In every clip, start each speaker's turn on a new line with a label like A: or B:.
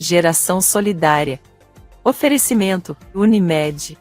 A: Geração Solidária. Oferecimento Unimed.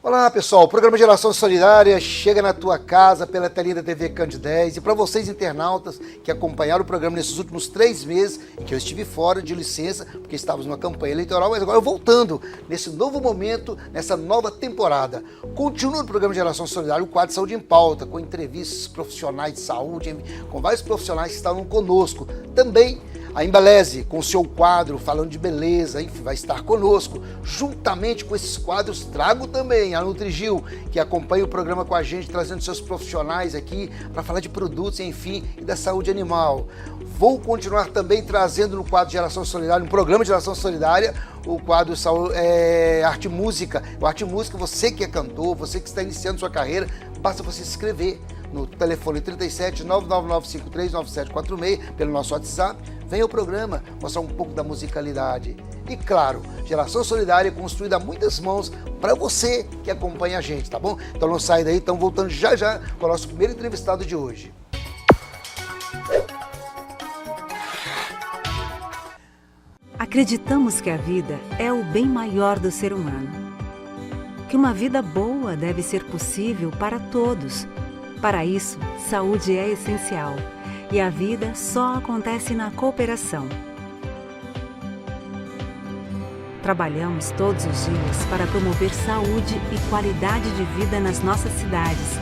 B: Olá pessoal, o programa Geração Solidária chega na tua casa pela telinha da TV Candidez. E para vocês internautas que acompanharam o programa nesses últimos 3 meses, em que eu estive fora de licença, porque estávamos numa campanha eleitoral, mas agora eu voltando nesse novo momento, nessa nova temporada. Continua no programa Geração Solidária o quadro Saúde em Pauta, com entrevistas profissionais de saúde, com vários profissionais que estavam conosco. Também a Embeleze, com o seu quadro falando de beleza, enfim, vai estar conosco. Juntamente com esses quadros, trago também a Nutrigil, que acompanha o programa com a gente, trazendo seus profissionais aqui para falar de produtos, enfim, e da saúde animal. Vou continuar também trazendo no quadro Geração Solidária, no programa Geração Solidária, o quadro Arte e Música. O Arte e Música, você que é cantor, você que está iniciando sua carreira, basta você se inscrever no telefone 37 999 53 9746, pelo nosso WhatsApp. Venha ao programa mostrar um pouco da musicalidade. E claro, Geração Solidária construída a muitas mãos para você que acompanha a gente, tá bom? Então não sai daí, estamos voltando já já com o nosso primeiro entrevistado de hoje.
C: Acreditamos que a vida é o bem maior do ser humano. Que uma vida boa deve ser possível para todos. Para isso, saúde é essencial. E a vida só acontece na cooperação. Trabalhamos todos os dias para promover saúde e qualidade de vida nas nossas cidades,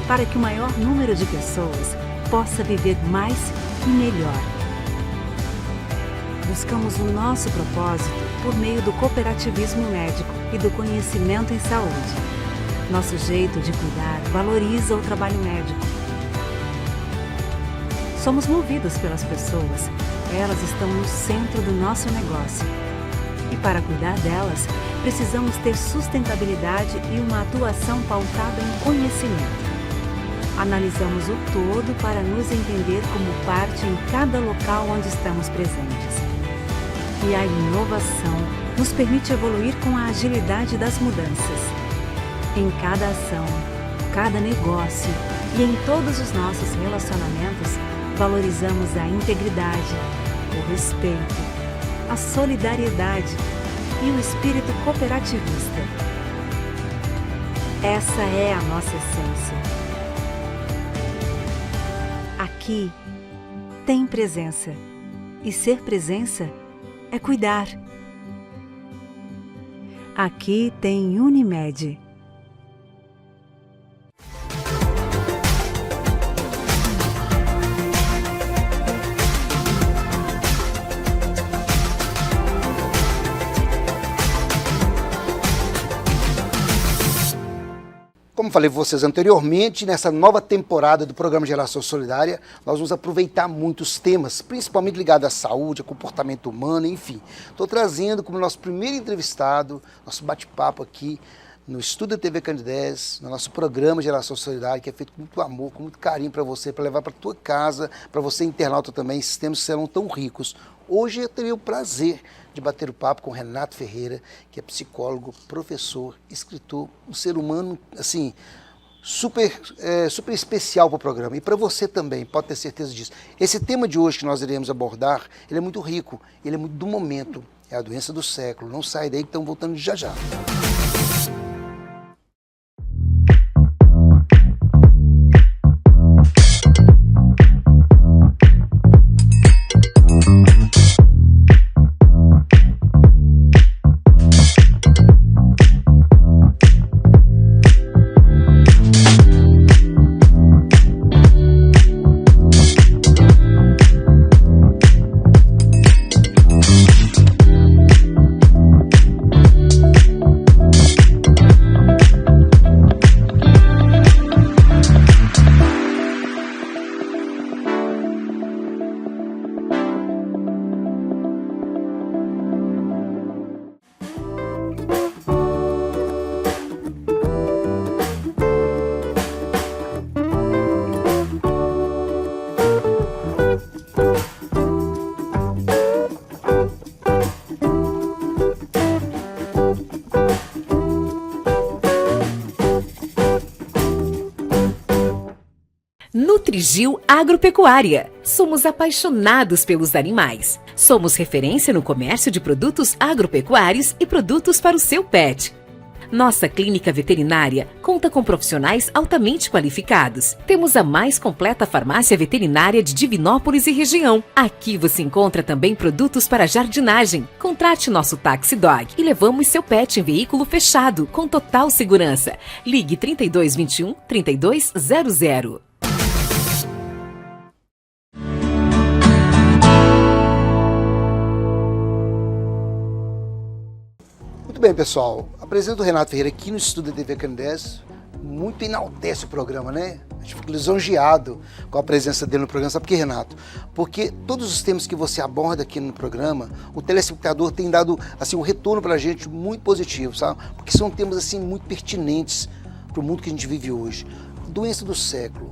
C: para que o maior número de pessoas possa viver mais e melhor. Buscamos o nosso propósito por meio do cooperativismo médico e do conhecimento em saúde. Nosso jeito de cuidar valoriza o trabalho médico. Somos movidos pelas pessoas, elas estão no centro do nosso negócio. E para cuidar delas, precisamos ter sustentabilidade e uma atuação pautada em conhecimento. Analisamos o todo para nos entender como parte em cada local onde estamos presentes. E a inovação nos permite evoluir com a agilidade das mudanças. Em cada ação, cada negócio e em todos os nossos relacionamentos, valorizamos a integridade, o respeito, a solidariedade e o espírito cooperativista. Essa é a nossa essência. Aqui tem presença. E ser presença é cuidar. Aqui tem Unimed.
B: Como falei para vocês anteriormente, nessa nova temporada do programa Geração Solidária, nós vamos aproveitar muitos temas, principalmente ligados à saúde, ao comportamento humano, enfim. Estou trazendo como nosso primeiro entrevistado, nosso bate-papo aqui no estúdio da TV Candidez, no nosso programa Geração Solidária, que é feito com muito amor, com muito carinho para você, para levar para a tua casa, para você internauta também, esses temas serão tão ricos. Hoje eu teria o prazer de bater o papo com Renato Ferreira, que é psicólogo, professor, escritor, um ser humano, assim, super especial para o programa. E para você também, pode ter certeza disso. Esse tema de hoje que nós iremos abordar, ele é muito rico, ele é muito do momento. É a doença do século. Não sai daí que estamos voltando já já.
D: Vigil Agropecuária. Somos apaixonados pelos animais. Somos referência no comércio de produtos agropecuários e produtos para o seu pet. Nossa clínica veterinária conta com profissionais altamente qualificados. Temos a mais completa farmácia veterinária de Divinópolis e região. Aqui você encontra também produtos para jardinagem. Contrate nosso Taxi Dog e levamos seu pet em veículo fechado, com total segurança. Ligue 3221 3200.
B: Muito bem, pessoal. Apresento o Renato Ferreira aqui no estúdio da TV Candés. Muito enaltece o programa, né? A gente fica lisonjeado com a presença dele no programa. Sabe por quê, Renato? Porque todos os temas que você aborda aqui no programa, o telespectador tem dado assim, um retorno pra gente muito positivo, sabe? Porque são temas assim, muito pertinentes para o mundo que a gente vive hoje. Doença do século,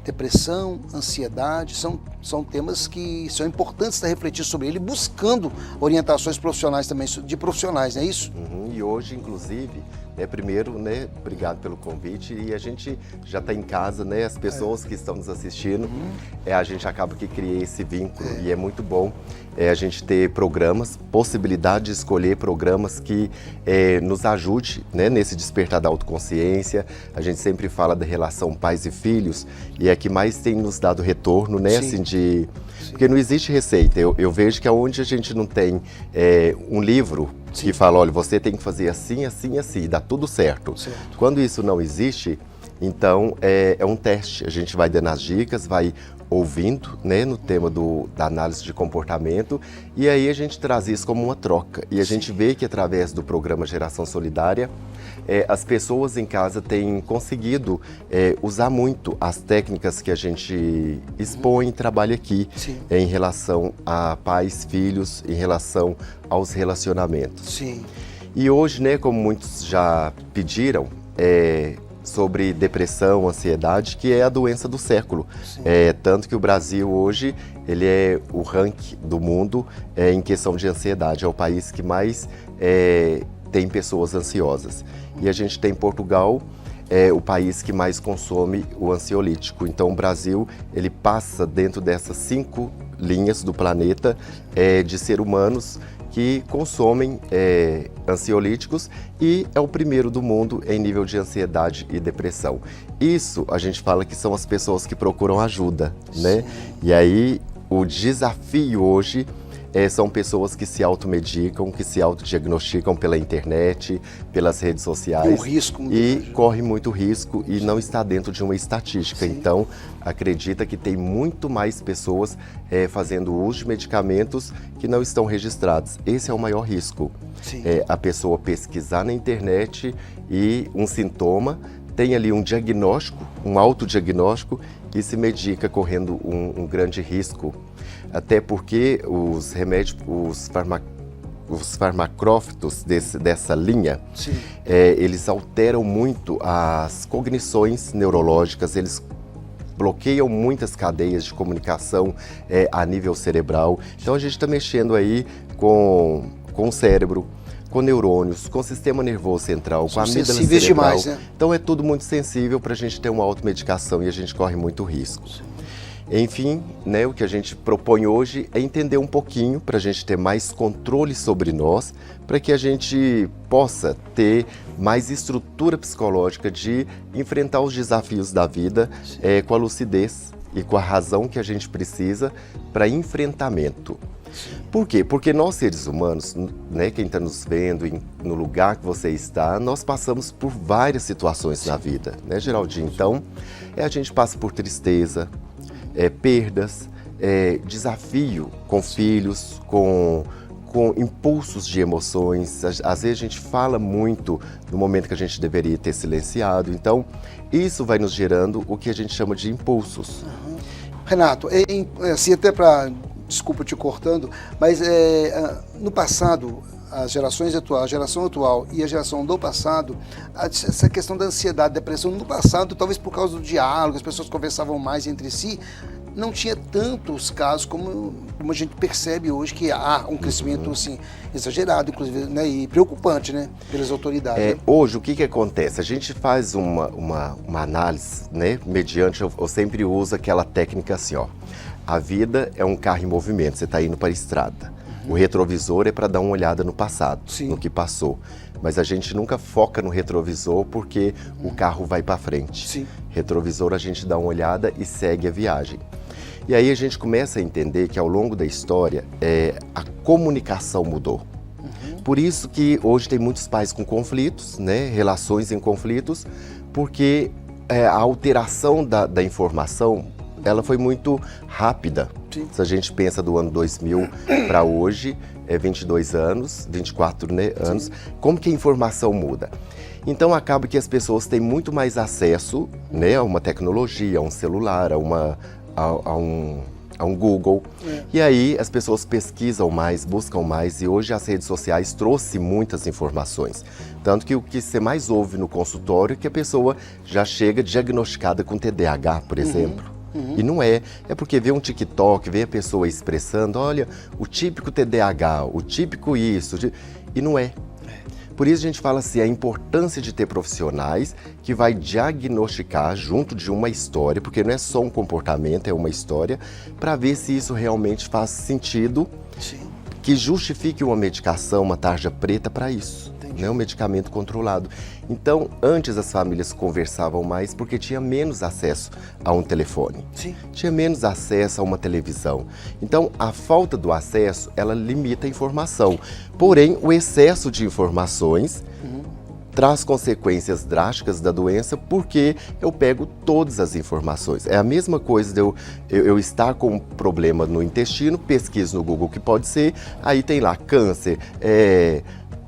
B: depressão, ansiedade, são temas que são importantes estar refletir sobre ele, buscando orientações profissionais também, de profissionais, não é isso?
E: E hoje, inclusive, primeiro, obrigado pelo convite, e a gente já está em casa, as pessoas que estão nos assistindo, a gente acaba que cria esse vínculo, e é muito bom a gente ter programas, possibilidade de escolher programas que nos ajude nesse despertar da autoconsciência. A gente sempre fala da relação pais e filhos, e é que mais tem nos dado retorno, assim, porque não existe receita. Eu vejo que aonde a gente não tem um livro que fala, olha, você tem que fazer assim, assim, assim, dá tudo certo. Quando isso não existe, então é um teste. A gente vai dando as dicas, vai ouvindo, no tema da análise de comportamento, e aí a gente traz isso como uma troca. E a gente vê que através do programa Geração Solidária, as pessoas em casa têm conseguido usar muito as técnicas que a gente expõe e trabalha aqui, em relação a pais, filhos, em relação aos relacionamentos. E hoje, como muitos já pediram, sobre depressão, ansiedade, que é a doença do século. Tanto que o Brasil hoje, ele é o ranking do mundo em questão de ansiedade. É o país que mais tem pessoas ansiosas. E a gente tem Portugal, o país que mais consome o ansiolítico. Então o Brasil, ele passa dentro dessas 5 linhas do planeta de seres humanos que consomem ansiolíticos, e é o primeiro do mundo em nível de ansiedade e depressão. Isso a gente fala que são as pessoas que procuram ajuda, E aí o desafio hoje são pessoas que se automedicam, que se autodiagnosticam pela internet, pelas redes sociais. Corre muito risco e não está dentro de uma estatística. Então, acredita que tem muito mais pessoas fazendo uso de medicamentos que não estão registrados. Esse é o maior risco. A pessoa pesquisar na internet e um sintoma, tem ali um diagnóstico, um autodiagnóstico, e se medica correndo um grande risco. Até porque os remédios, os farmacófitos dessa linha, eles alteram muito as cognições neurológicas, eles bloqueiam muitas cadeias de comunicação a nível cerebral. Então a gente está mexendo aí com o cérebro, com neurônios, com o sistema nervoso central, com a amígdala cerebral.
B: Demais,
E: Então é tudo muito sensível para a gente ter uma automedicação, e a gente corre muito risco. Enfim, o que a gente propõe hoje é entender um pouquinho para a gente ter mais controle sobre nós, para que a gente possa ter mais estrutura psicológica de enfrentar os desafios da vida com a lucidez e com a razão que a gente precisa para enfrentamento. Por quê? Porque nós, seres humanos, quem está nos vendo no lugar que você está, nós passamos por várias situações na vida, Geraldinho? Então, a gente passa por tristeza, perdas, desafio com filhos, com impulsos de emoções. Às vezes a gente fala muito no momento que a gente deveria ter silenciado. Então, isso vai nos gerando o que a gente chama de impulsos.
B: Renato, assim, até para... Desculpa te cortando, mas no passado, a geração atual e a geração do passado, essa questão da ansiedade, depressão, no passado, talvez por causa do diálogo, as pessoas conversavam mais entre si, não tinha tantos casos como a gente percebe hoje, que há um crescimento assim, exagerado, inclusive, né, e preocupante, né, pelas autoridades. Né?
E: Hoje, o que acontece? A gente faz uma análise, né, mediante, eu sempre uso aquela técnica assim, ó. A vida é um carro em movimento, você está indo para a estrada. O retrovisor é para dar uma olhada no passado, no que passou. Mas a gente nunca foca no retrovisor porque o carro vai para frente.
B: Sim.
E: Retrovisor a gente dá uma olhada e segue a viagem. E aí a gente começa a entender que ao longo da história a comunicação mudou. Por isso que hoje tem muitos pais com conflitos, né, relações em conflitos, porque a alteração da informação ela foi muito rápida.
B: Sim.
E: Se a gente pensa do ano 2000 para hoje, 22 anos, 24 né, anos, como que a informação muda? Então acaba que as pessoas têm muito mais acesso, né, a uma tecnologia, a um celular, a um Google. E aí as pessoas pesquisam mais, buscam mais, e hoje as redes sociais trouxeram muitas informações. Tanto que o que você mais ouve no consultório é que a pessoa já chega diagnosticada com TDAH, por exemplo. E não é porque vê um TikTok, vê a pessoa expressando, olha, o típico TDAH, o típico isso, e não é. Por isso a gente fala assim, a importância de ter profissionais que vai diagnosticar junto de uma história, porque não é só um comportamento, é uma história, para ver se isso realmente faz sentido, que justifique uma medicação, uma tarja preta para isso. Né, um medicamento controlado. Então, antes as famílias conversavam mais porque tinha menos acesso a um telefone.
B: Sim.
E: Tinha menos acesso a uma televisão. Então, a falta do acesso, ela limita a informação. Porém, o excesso de informações traz consequências drásticas da doença porque eu pego todas as informações. É a mesma coisa de eu estar com um problema no intestino, pesquiso no Google o que pode ser, aí tem lá câncer,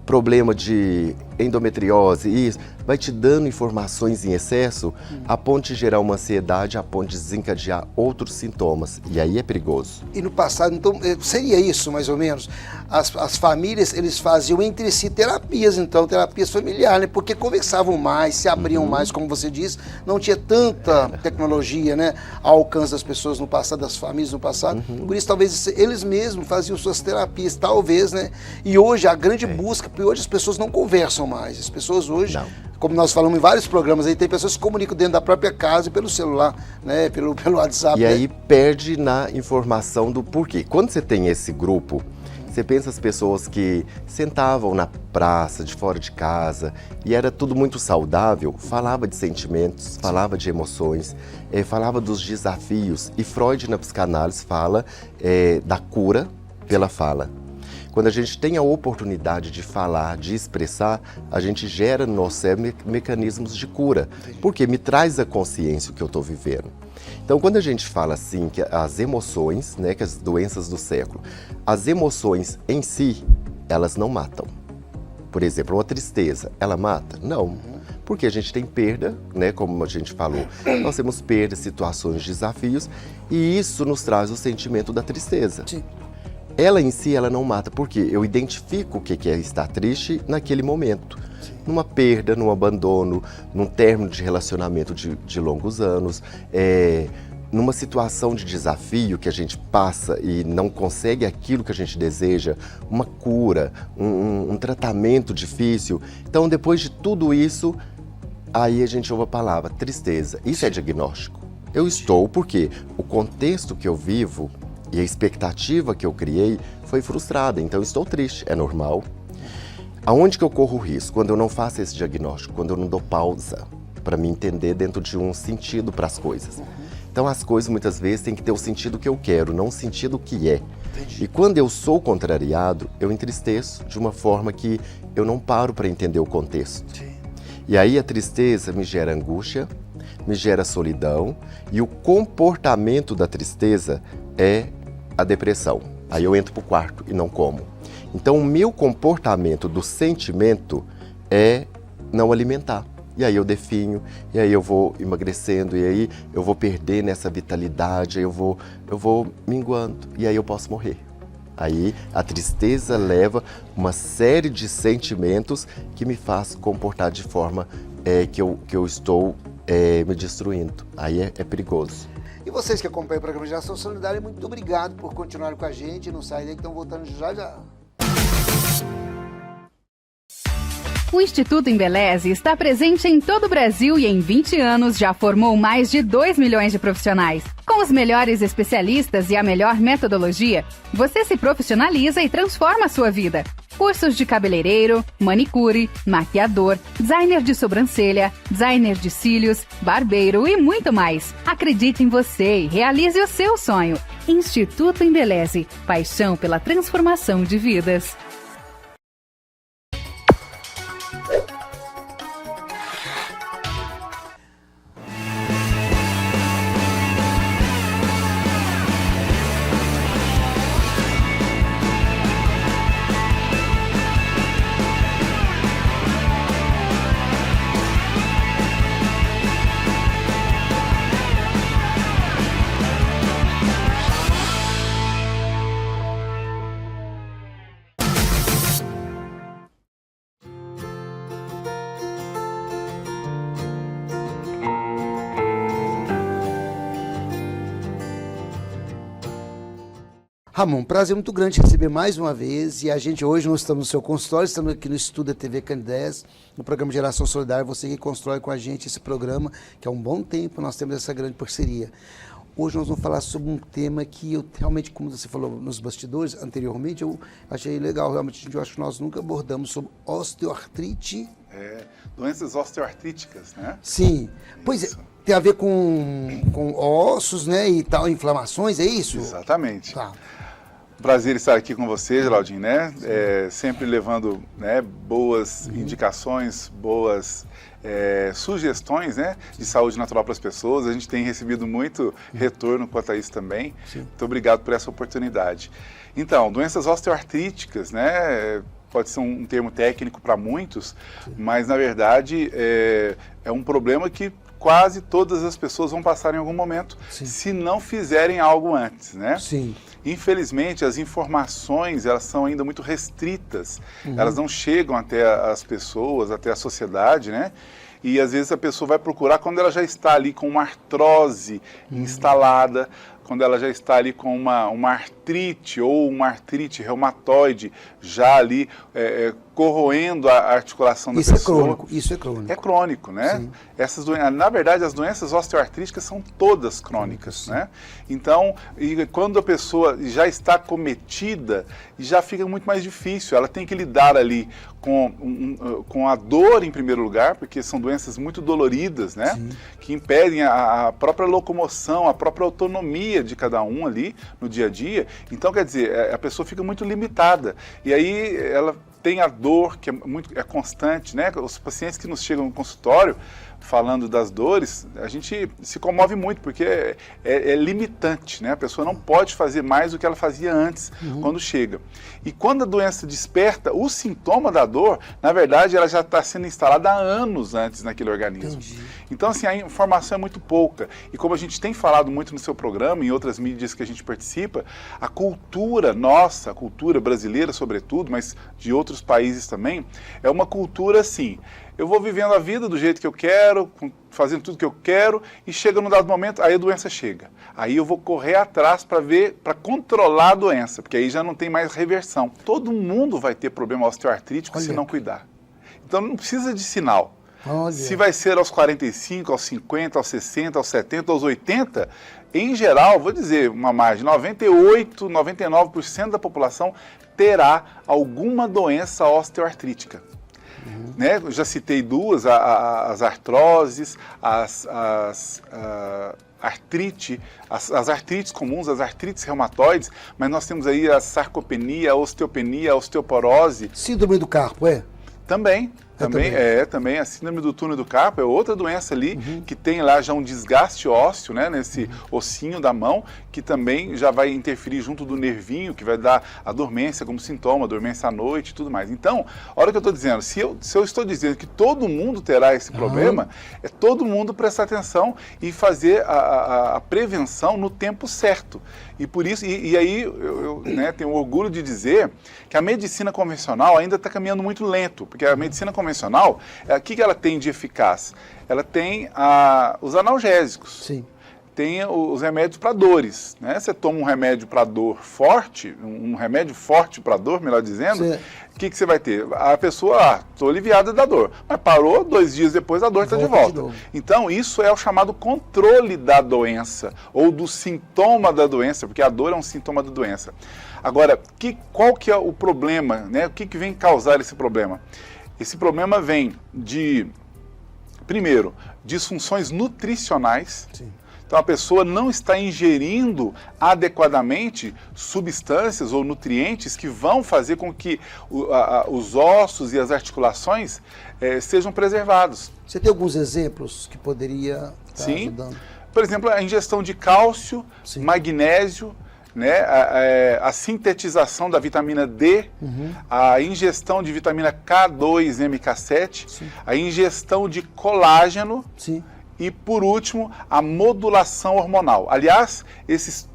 E: problema de endometriose, isso, vai te dando informações em excesso a ponto de gerar uma ansiedade, a ponto de desencadear outros sintomas, e aí é perigoso.
B: E no passado, então, seria isso mais ou menos? As famílias, eles faziam entre si terapias, então, terapias familiares, né? Porque conversavam mais, se abriam mais, como você disse, não tinha tanta tecnologia, né, ao alcance das pessoas no passado, das famílias no passado, por isso talvez eles mesmos faziam suas terapias, talvez, né, e hoje a grande busca, porque hoje as pessoas não conversam mais, as pessoas hoje... Não. Como nós falamos em vários programas, aí tem pessoas que se comunicam dentro da própria casa e pelo celular, né, pelo WhatsApp.
E: E aí perde na informação do porquê. Quando você tem esse grupo, você pensa as pessoas que sentavam na praça, de fora de casa, e era tudo muito saudável, falava de sentimentos, falava de emoções, falava dos desafios. E Freud, na psicanálise, fala da cura pela fala. Quando a gente tem a oportunidade de falar, de expressar, a gente gera no nosso cérebro mecanismos de cura, porque me traz a consciência o que eu estou vivendo. Então, quando a gente fala assim, que as emoções, né, que as doenças do século, as emoções em si, elas não matam. Por exemplo, uma tristeza, ela mata? Não. Porque a gente tem perda, né, como a gente falou, nós temos perdas, situações, desafios, e isso nos traz o sentimento da tristeza.
B: Sim.
E: Ela em si, ela não mata, porque eu identifico o que é estar triste naquele momento. Sim. Numa perda, num abandono, num término de relacionamento de longos anos, numa situação de desafio que a gente passa e não consegue aquilo que a gente deseja, uma cura, um tratamento difícil. Então, depois de tudo isso, aí a gente ouve a palavra tristeza. Isso é diagnóstico. Eu estou porque o contexto que eu vivo e a expectativa que eu criei foi frustrada, então eu estou triste, é normal. Aonde que eu corro o risco? Quando eu não faço esse diagnóstico, quando eu não dou pausa para me entender dentro de um sentido para as coisas. Então as coisas muitas vezes têm que ter o sentido que eu quero, não o sentido que é. Entendi. E quando eu sou contrariado, eu entristeço de uma forma que eu não paro para entender o contexto. Sim. E aí a tristeza me gera angústia, me gera solidão, e o comportamento da tristeza é a depressão. Aí eu entro pro quarto e não como. Então o meu comportamento do sentimento é não alimentar. E aí eu definho, e aí eu vou emagrecendo, e aí eu vou perder nessa vitalidade, aí eu vou minguando, e aí eu posso morrer. Aí a tristeza leva uma série de sentimentos que me faz comportar de forma que eu estou me destruindo. Aí é perigoso.
B: E vocês que acompanham o programa Geração Solidária, muito obrigado por continuarem com a gente. Não saem daí que estão voltando já já.
F: O Instituto Embeleze está presente em todo o Brasil e em 20 anos já formou mais de 2 milhões de profissionais. Com os melhores especialistas e a melhor metodologia, você se profissionaliza e transforma a sua vida. Cursos de cabeleireiro, manicure, maquiador, designer de sobrancelha, designer de cílios, barbeiro e muito mais. Acredite em você e realize o seu sonho. Instituto Embeleze, paixão pela transformação de vidas.
B: Ramon, prazer muito grande te receber mais uma vez. E a gente hoje nós estamos no seu consultório, estamos aqui no Estúdio TV Candidez, no programa Geração Solidária, você que constrói com a gente esse programa, que há um bom tempo nós temos essa grande parceria. Hoje nós vamos falar sobre um tema que eu realmente, como você falou nos bastidores anteriormente, eu achei legal. Realmente, eu acho que nós nunca abordamos sobre osteoartrite.
G: Doenças osteoartríticas, né?
B: Sim. Pois é, tem a ver com ossos, né, e tal, inflamações, é isso?
G: Exatamente.
B: Tá.
G: Prazer estar aqui com você, Geraldinho, né? Sempre levando, né, boas indicações, boas sugestões, né, de saúde natural para as pessoas. A gente tem recebido muito retorno quanto a isso também. Sim. Muito obrigado por essa oportunidade. Então, doenças osteoartríticas, né? Pode ser um termo técnico para muitos, mas na verdade é um problema que quase todas as pessoas vão passar em algum momento, se não fizerem algo antes, né? Sim. Infelizmente, as informações, elas são ainda muito restritas, elas não chegam até as pessoas, até a sociedade, né? E às vezes a pessoa vai procurar quando ela já está ali com uma artrose instalada, quando ela já está ali com uma artrite ou uma artrite reumatoide já ali corroendo a articulação da pessoa.
B: Isso é crônico.
G: É crônico, né? Na verdade, as doenças osteoartríticas são todas crônicas, né? Então, quando a pessoa já está acometida, já fica muito mais difícil. Ela tem que lidar ali com a dor em primeiro lugar, porque são doenças muito doloridas, né? Que impedem a própria locomoção, a própria autonomia de cada um ali no dia a dia. Então, quer dizer, a pessoa fica muito limitada. E aí ela tem a dor que é constante, né? Os pacientes que nos chegam no consultório falando das dores, a gente se comove muito, porque é limitante, né? A pessoa não pode fazer mais do que ela fazia antes, quando chega. E quando a doença desperta, o sintoma da dor, na verdade, ela já está sendo instalada há anos antes naquele organismo. Então, assim, a informação é muito pouca. E como a gente tem falado muito no seu programa, em outras mídias que a gente participa, a cultura nossa, a cultura brasileira, sobretudo, mas de outros países também, é uma cultura, assim, eu vou vivendo a vida do jeito que eu quero, fazendo tudo que eu quero, e chega num dado momento, aí a doença chega. Aí eu vou correr atrás para controlar a doença, porque aí já não tem mais reversão. Todo mundo vai ter problema osteoartrítico se não cuidar. Então não precisa de sinal. Se vai ser aos 45, aos 50, aos 60, aos 70, aos 80, em geral, vou dizer uma margem, 98, 99% da população terá alguma doença osteoartrítica. Né? Eu já citei duas, as artroses, as artrites comuns, as artrites reumatoides, mas nós temos aí a sarcopenia, a osteopenia, a osteoporose.
B: Síndrome do carpo,
G: Também a síndrome do túnel do carpo é outra doença ali que tem lá já um desgaste ósseo, né, nesse ossinho da mão, que também já vai interferir junto do nervinho, que vai dar a dormência como sintoma, dormência à noite e tudo mais. Então, olha o que eu estou dizendo, se eu estou dizendo que todo mundo terá esse problema, é todo mundo prestar atenção e fazer a prevenção no tempo certo. E por isso, e aí eu né, tenho orgulho de dizer que a medicina convencional ainda está caminhando muito lento, porque a medicina convencional, o que ela tem de eficaz? Ela tem os analgésicos. Sim. tem os remédios para dores, né? Você toma um remédio para dor forte, um remédio forte para dor, melhor dizendo, o que você vai ter? A pessoa, estou aliviada da dor, mas parou, 2 dias depois a dor está de volta. Então, isso é o chamado controle da doença, ou do sintoma da doença, porque a dor é um sintoma da doença. Agora, qual que é o problema, né? O que vem causar esse problema? Esse problema vem de, primeiro, disfunções nutricionais. Sim. Então a pessoa não está ingerindo adequadamente substâncias ou nutrientes que vão fazer com que os ossos e as articulações sejam preservados.
B: Você tem alguns exemplos que poderia estar ajudando?
G: Por exemplo, a ingestão de cálcio, sim, magnésio, né, a sintetização da vitamina D, a ingestão de vitamina K2, MK7, sim, a ingestão de colágeno, sim, e, por último, a modulação hormonal. Aliás, esses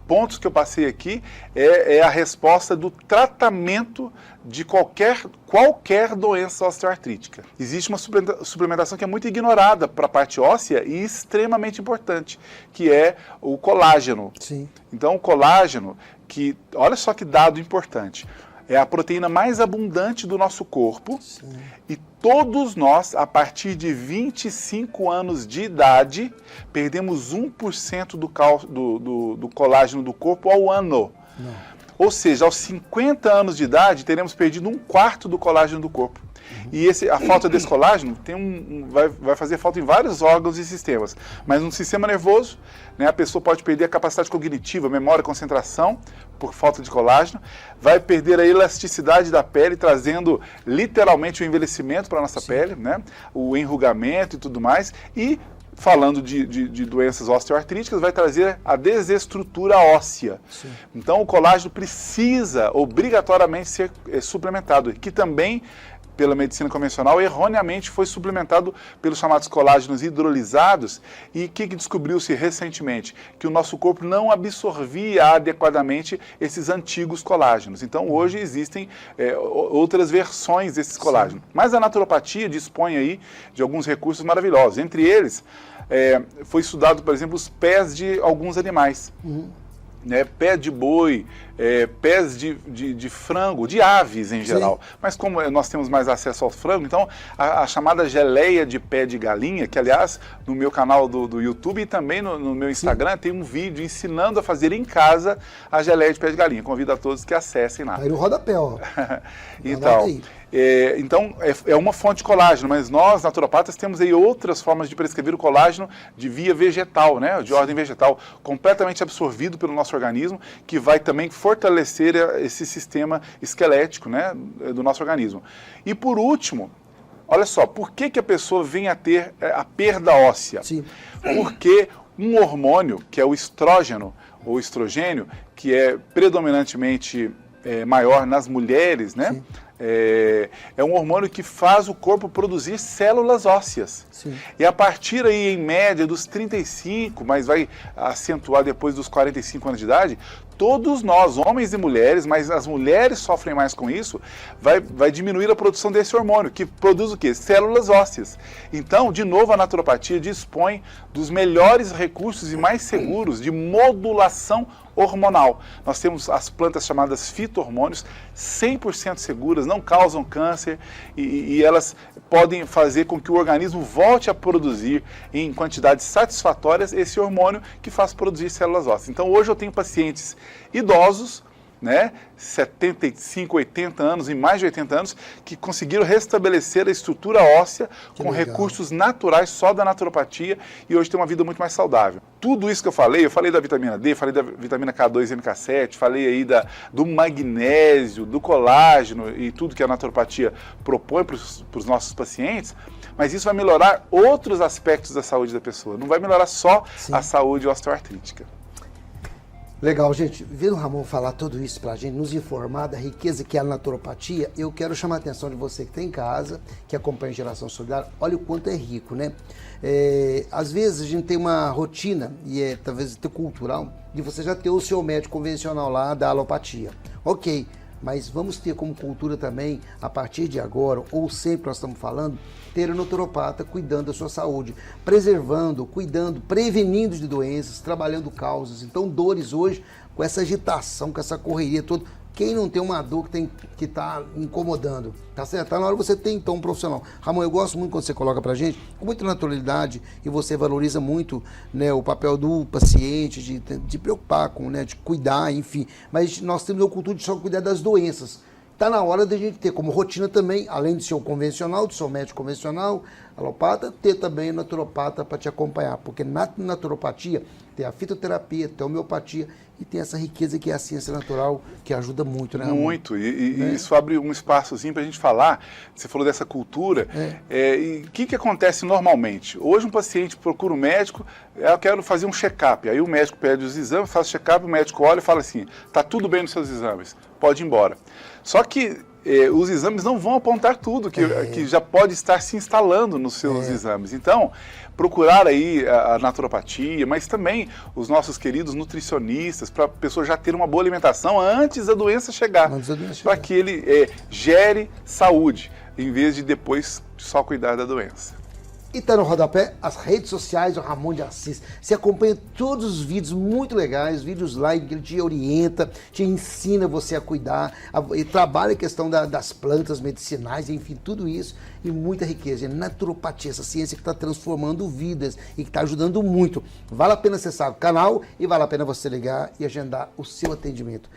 G: pontos que eu passei aqui é a resposta do tratamento de qualquer doença osteoartrítica. Existe uma suplementação que é muito ignorada para a parte óssea e extremamente importante, que é o colágeno. Sim. Então, o colágeno, que, olha só que dado importante, é a proteína mais abundante do nosso corpo. Sim. E todos nós, a partir de 25 anos de idade, perdemos 1% do colágeno do corpo ao ano. Não. Ou seja, aos 50 anos de idade, teremos perdido 1/4 do colágeno do corpo. E a falta desse colágeno vai fazer falta em vários órgãos e sistemas. Mas no sistema nervoso, né, a pessoa pode perder a capacidade cognitiva, memória, concentração, por falta de colágeno. Vai perder a elasticidade da pele, trazendo literalmente o envelhecimento para a nossa, sim, pele, né, o enrugamento e tudo mais. E, falando de doenças osteoartríticas, vai trazer a desestrutura óssea. Sim. Então, o colágeno precisa obrigatoriamente ser suplementado, que também, pela medicina convencional, erroneamente foi suplementado pelos chamados colágenos hidrolisados. E o que descobriu-se recentemente? Que o nosso corpo não absorvia adequadamente esses antigos colágenos. Então, hoje existem outras versões desses colágenos. Sim. Mas a naturopatia dispõe aí de alguns recursos maravilhosos. Entre eles, foi estudado, por exemplo, os pés de alguns animais. Né, pé de boi, pés de frango, de aves em geral. Sim. Mas como nós temos mais acesso ao frango, então a chamada geleia de pé de galinha, que aliás no meu canal do YouTube e também no meu Instagram, sim, tem um vídeo ensinando a fazer em casa a geleia de pé de galinha. Convido a todos que acessem lá.
B: Aí no rodapé, ó.
G: Então, é uma fonte de colágeno, mas nós, naturopatas, temos aí outras formas de prescrever o colágeno de via vegetal, né, de ordem vegetal, completamente absorvido pelo nosso organismo, que vai também fortalecer esse sistema esquelético, né, do nosso organismo. E por último, olha só, por que a pessoa vem a ter a perda óssea? Sim. Porque um hormônio, que é o estrógeno, ou estrogênio, que é predominantemente maior nas mulheres, né? Sim. É um hormônio que faz o corpo produzir células ósseas. Sim. E a partir aí, em média, dos 35, mas vai acentuar depois dos 45 anos de idade, todos nós, homens e mulheres, mas as mulheres sofrem mais com isso, vai diminuir a produção desse hormônio, que produz o quê? Células ósseas. Então, de novo, a naturopatia dispõe dos melhores recursos e mais seguros de modulação hormonal. Nós temos as plantas chamadas fito-hormônios, 100% seguras, não causam câncer e elas podem fazer com que o organismo volte a produzir em quantidades satisfatórias esse hormônio que faz produzir células ósseas. Então hoje eu tenho pacientes idosos, né, 75, 80 anos e mais de 80 anos, que conseguiram restabelecer a estrutura óssea com recursos naturais só da naturopatia e hoje tem uma vida muito mais saudável. Tudo isso que eu falei da vitamina D, falei da vitamina K2 e MK7, falei aí do magnésio, do colágeno e tudo que a naturopatia propõe para os nossos pacientes, mas isso vai melhorar outros aspectos da saúde da pessoa, não vai melhorar só, sim, a saúde osteoartrítica.
B: Legal, gente. Vendo o Ramon falar tudo isso pra gente, nos informar da riqueza que é a naturopatia, eu quero chamar a atenção de você que está em casa, que acompanha a Geração Solidária, olha o quanto é rico, né? Às vezes a gente tem uma rotina, e talvez até cultural, de você já ter o seu médico convencional lá da alopatia. Ok, mas vamos ter como cultura também, a partir de agora, ou sempre nós estamos falando, ter o naturopata cuidando da sua saúde, preservando, cuidando, prevenindo de doenças, trabalhando causas. Então, dores hoje, com essa agitação, com essa correria toda, quem não tem uma dor que está incomodando, tá certo? Tá na hora você ter então um profissional. Ramon, eu gosto muito quando você coloca pra gente, com muita naturalidade, e você valoriza muito, né, o papel do paciente, de preocupar com, né, de cuidar, enfim. Mas nós temos a cultura de só cuidar das doenças. Está na hora da gente ter como rotina também, além de ser o convencional, de ser o médico convencional, alopata, ter também o naturopata para te acompanhar. Porque na naturopatia tem a fitoterapia, tem a homeopatia e tem essa riqueza que é a ciência natural, que ajuda muito, né, Ramon?
G: Muito, e isso abre um espaçozinho para a gente falar. Você falou dessa cultura. E o que acontece normalmente? Hoje um paciente procura um médico, eu quero fazer um check-up. Aí o médico pede os exames, faz o check-up, o médico olha e fala assim, tá tudo bem nos seus exames, pode ir embora. Só que os exames não vão apontar tudo que já pode estar se instalando nos seus exames. Então, procurar aí a naturopatia, mas também os nossos queridos nutricionistas, para a pessoa já ter uma boa alimentação antes da doença chegar. Para que ele gere saúde, em vez de depois só cuidar da doença.
B: E está no rodapé as redes sociais do Ramon de Assis. Você acompanha todos os vídeos muito legais, vídeos lá em que ele te orienta, te ensina você a cuidar, e trabalha a questão das plantas medicinais, enfim, tudo isso e muita riqueza. É naturopatia, essa ciência que está transformando vidas e que está ajudando muito. Vale a pena acessar o canal e vale a pena você ligar e agendar o seu atendimento.